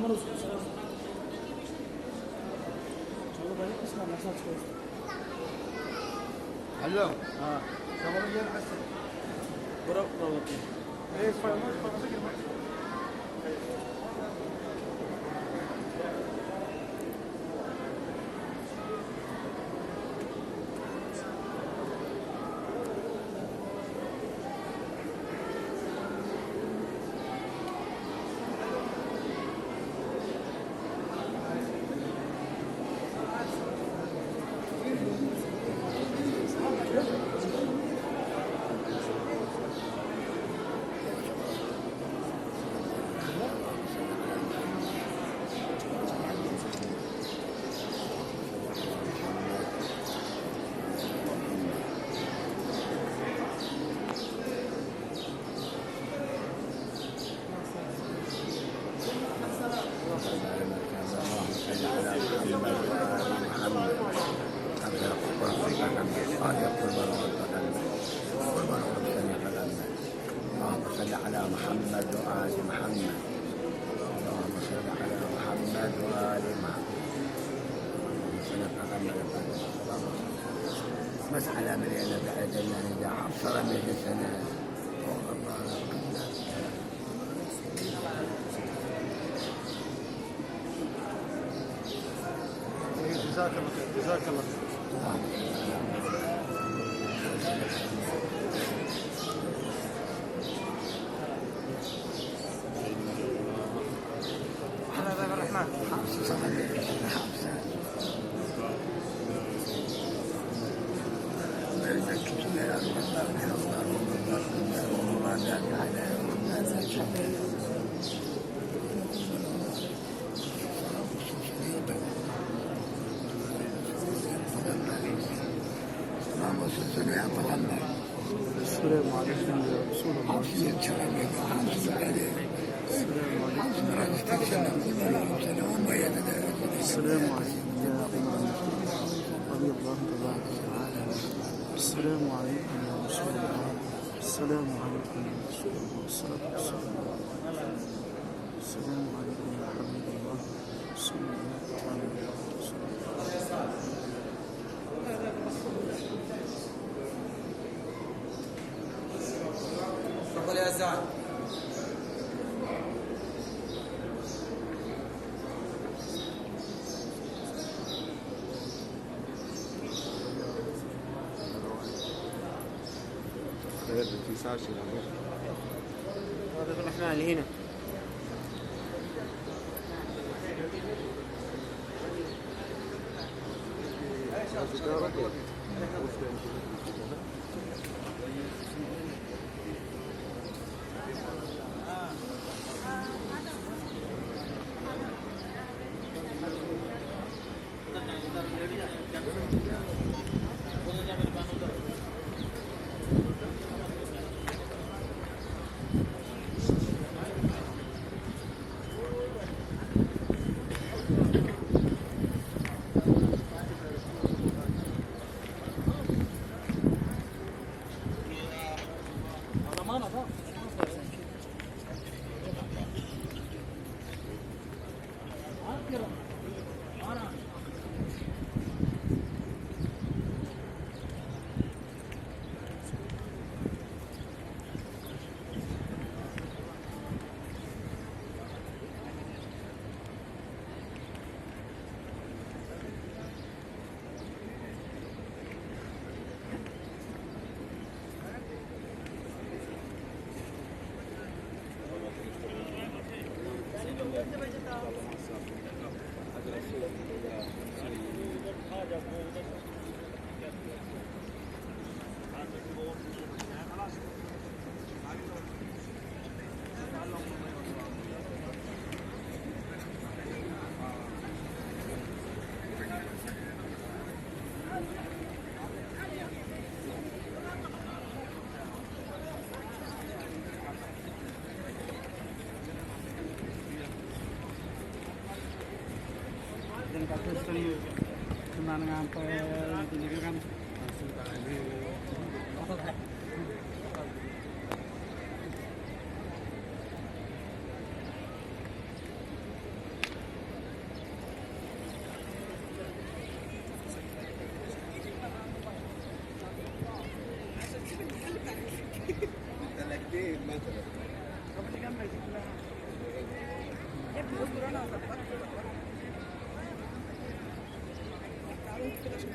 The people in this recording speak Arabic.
Alo. Ha. Tamam gel Hasan. Bırak bırak. Parmak girme. محمد وآل محمد اللهم صل على محمد وآل محمد مسألة مليانة بعد الله إذا حصل به سنة جزاك الله خير جزاك الله خير السلام عليكم يا رسول الله. السلام عليكم يا رضي الله تبارك وتعالى. السلام عليكم يا رسول الله. السلام عليكم يا رسول الله. والصلاة والسلام السلام عليكم يا حبيب الله. صلى الله عليه وسلم. تفضل يا سعد. هذا الرحمن اللي هنا. Kemana ngampai ini kan يا ابني اصبر انا هظبطك. تعالوا كده عشان